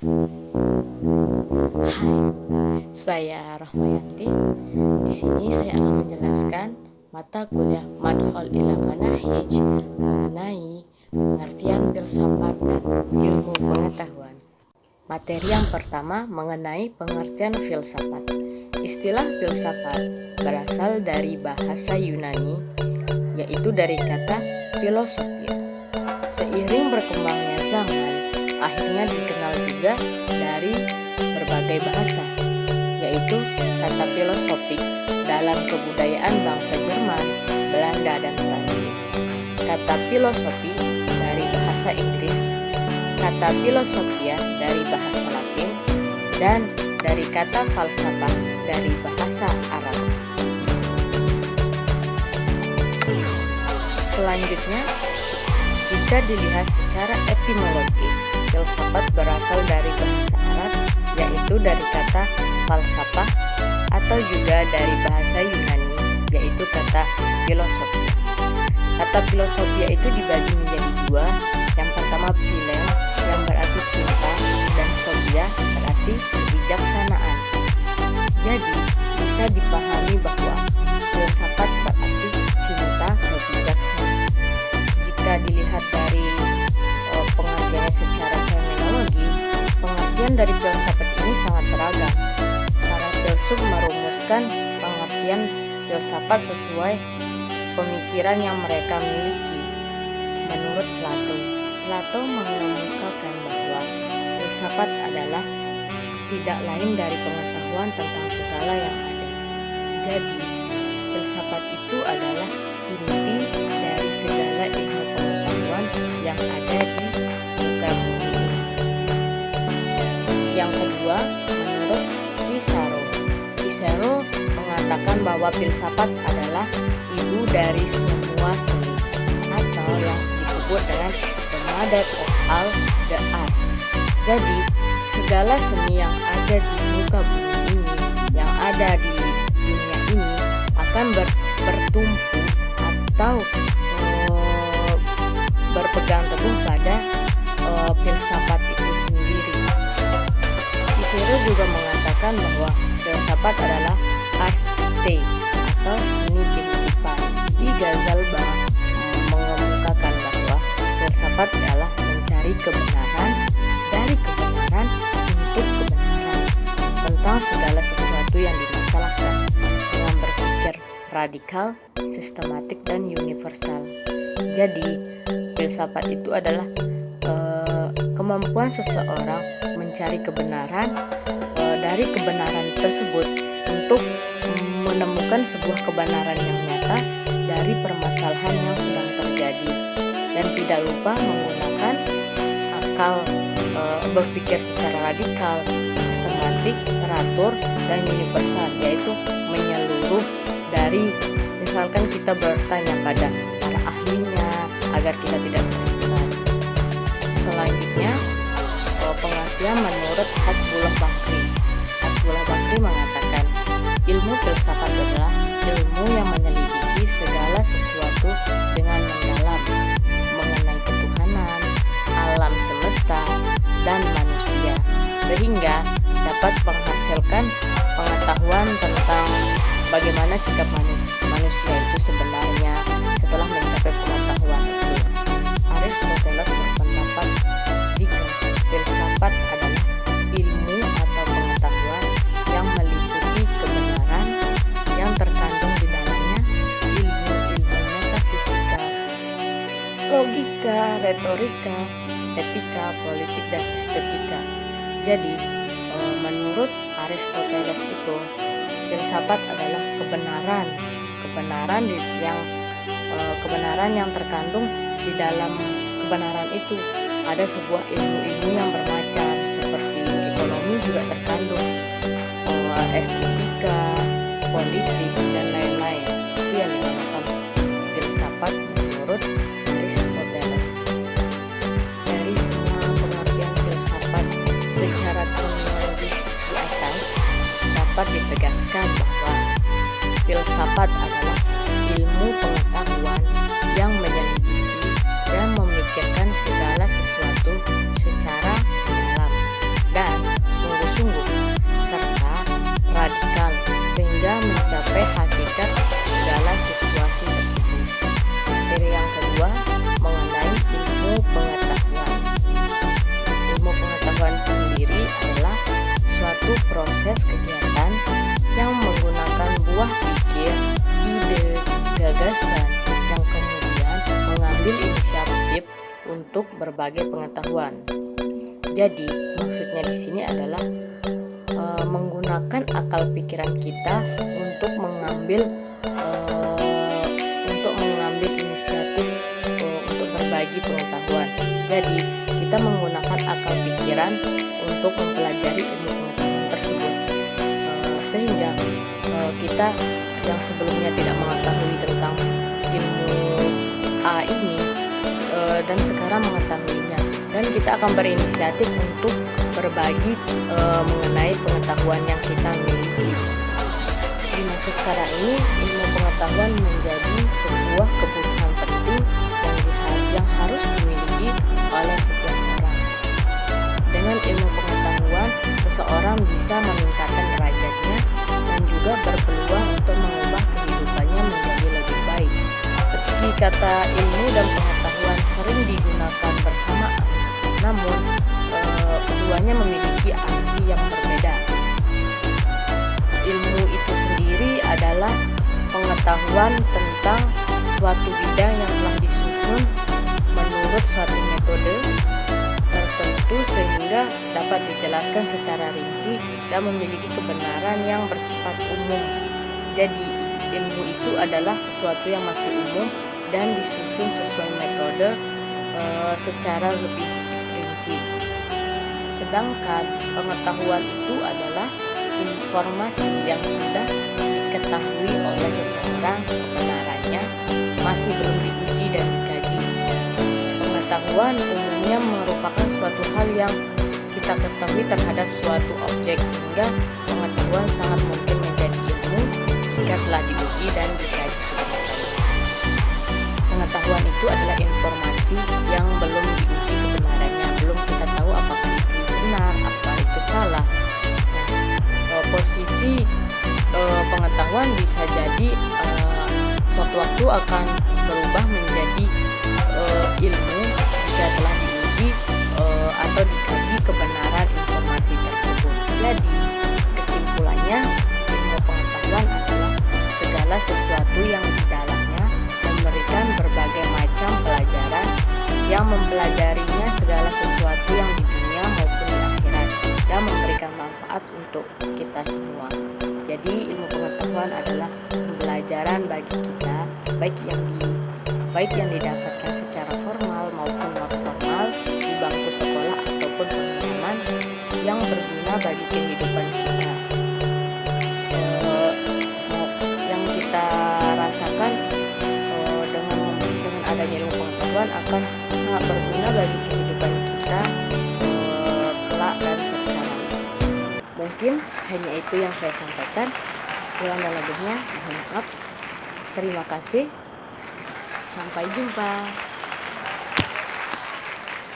Hai, saya Rahmayanti. Di sini saya akan menjelaskan mata kuliah Madkhol ila Manahij mengenai pengertian filsafat dan ilmu pengetahuan. Materi yang pertama mengenai pengertian filsafat. Istilah filsafat berasal dari bahasa Yunani, yaitu dari kata filosofia. Seiring berkembangnya zaman, akhirnya dikenal juga dari berbagai bahasa, yaitu kata filosofik dalam kebudayaan bangsa Jerman, Belanda, dan Prancis, kata filosofi dari bahasa Inggris, kata filosofia dari bahasa Latin, dan dari kata falsafah dari bahasa Arab. Selanjutnya, jika dilihat secara etimologi, filsafat berasal dari bahasa Arab, yaitu dari kata falsafah, atau juga dari bahasa Yunani, yaitu kata filosofia. Kata filosofia itu dibagi menjadi dua. Yang pertama philen, yang berarti cinta, dan sophia berarti kebijaksanaan. Jadi bisa dipahami bahwa filsafat berarti cinta kebijaksanaan. Jika dilihat dari pengertiannya secara terminologi, pengertian dari filsafat ini sangat beragam. Para filsuf merumuskan pengertian filsafat sesuai pemikiran yang mereka miliki. Menurut Plato mengemukakan bahwa filsafat adalah tidak lain dari pengetahuan tentang segala yang ada. Jadi, filsafat itu adalah inti dari segala ilmu pengetahuan yang ada di muka bumi. Yang kedua, menurut Cicero mengatakan bahwa filsafat adalah ibu dari semua seni, atau yang disebut dengan the mother of all the arts. Jadi, segala seni yang ada di muka bumi ini, yang ada di dunia ini, akan bertumpu atau berpegang teguh pada filsafat itu sendiri. Cicero juga mengatakan bahwa filsafat adalah ars vitae atau seni kehidupan. Di Ghazalba mengemukakan bahwa filsafat adalah mencari kebenaran dari kebenaran untuk kebenaran tentang segala sesuatu yang dimasalahkan dengan berpikir radikal, sistematik, dan universal. Jadi, filsafat itu adalah kemampuan seseorang mencari kebenaran dari kebenaran tersebut untuk menemukan sebuah kebenaran yang nyata dari permasalahan yang sedang terjadi, dan tidak lupa menggunakan akal, berpikir secara radikal, sistematik, teratur, dan universal, yaitu menyeluruh dari, misalkan kita bertanya pada para ahlinya agar kita tidak tersesat. Selanjutnya, pengertian menurut Hasbullah Bakri. Hasbullah Bakri mengatakan, ilmu filsafat adalah ilmu yang menyelidiki segala sesuatu dengan mendalam mengenai ketuhanan, alam semesta, dan manusia, sehingga dapat menghasilkan pengetahuan tentang bagaimana sikap manusia itu sebenarnya setelah mencapai pengetahuan itu. Aristoteles berpendapat jika filsafat adalah ilmu atau pengetahuan yang meliputi kebenaran yang terkandung di dalamnya, ilmu-ilmu metafisika, logika, retorika, etika, politik, dan estetika. Jadi, menurut Aristoteles itu, filsafat adalah kebenaran yang terkandung di dalam kebenaran itu. Ada sebuah ilmu-ilmu yang bermacam, seperti ekonomi juga terkandung, estetika, politik, dan lain-lain. Itu yang dinamakan filsafat menurut Aristoteles. Dari semua pengertian filsafat secara terminologis di atas, dapat ditegaskan bahwa filsafat adalah ilmu pengetahuan yang menyelidiki dan memikirkan segala sesuatu secara mendalam dan proses kegiatan yang menggunakan buah pikir, ide, gagasan yang kemudian mengambil inisiatif untuk berbagai pengetahuan. Jadi, maksudnya di sini adalah menggunakan akal pikiran kita untuk mengambil inisiatif untuk berbagi pengetahuan. Jadi, kita menggunakan akal pikiran untuk mempelajari ilmu pengetahuan tersebut, sehingga kita yang sebelumnya tidak mengetahui tentang ilmu A ini dan sekarang mengetahuinya, dan kita akan berinisiatif untuk berbagi mengenai pengetahuan yang kita miliki. Di masa sekarang ini, ilmu pengetahuan menjadi sebuah kebutuhan penting yang harus dimiliki oleh setiap orang. Dengan ilmu pengetahuan, seseorang bisa meningkatkan derajatnya dan juga berpeluang untuk mengubah kehidupannya menjadi lebih baik. Meski kata ilmu dan pengetahuan sering digunakan bersamaan, namun keduanya memiliki arti yang berbeda. Ilmu itu sendiri adalah pengetahuan tentang suatu bidang yang telah disusun menurut suatu metode tertentu sehingga dapat dijelaskan secara rinci dan memiliki kebenaran yang bersifat umum. Jadi, ilmu itu adalah sesuatu yang masih umum dan disusun sesuai metode secara lebih rinci. Sedangkan pengetahuan itu adalah informasi yang sudah diketahui oleh seseorang, kebenarannya masih belum diuji dan dikaji. Pengetahuan umumnya merupakan suatu hal yang kita ketahui terhadap suatu objek, sehingga pengetahuan sangat mungkin menjadi ilmu jika telah diuji dan dikaji. Pengetahuan itu adalah informasi yang belum diuji kebenarannya, belum kita tahu apakah itu benar, apa itu salah. Posisi pengetahuan bisa jadi suatu waktu akan berubah menjadi ilmu jika telah diuji atau dikaji kebenaran informasi tersebut. Jadi, kesimpulannya, ilmu pengetahuan adalah segala sesuatu yang di dalamnya memberikan berbagai macam pelajaran yang mempelajarinya segala sesuatu yang di dunia maupun di akhirat dan memberikan manfaat untuk kita semua. Jadi, ilmu pengetahuan adalah pembelajaran bagi kita, baik yang didapatkan secara formal maupun non formal di bangku sekolah ataupun pengalaman yang berguna bagi kehidupan kita. Yang kita rasakan dengan adanya ilmu pengetahuan akan sangat berguna bagi kehidupan kita kelak dan sekarang. Mungkin hanya itu yang saya sampaikan. Kurang dan lebihnya mohon maaf. Terima kasih. Sampai jumpa.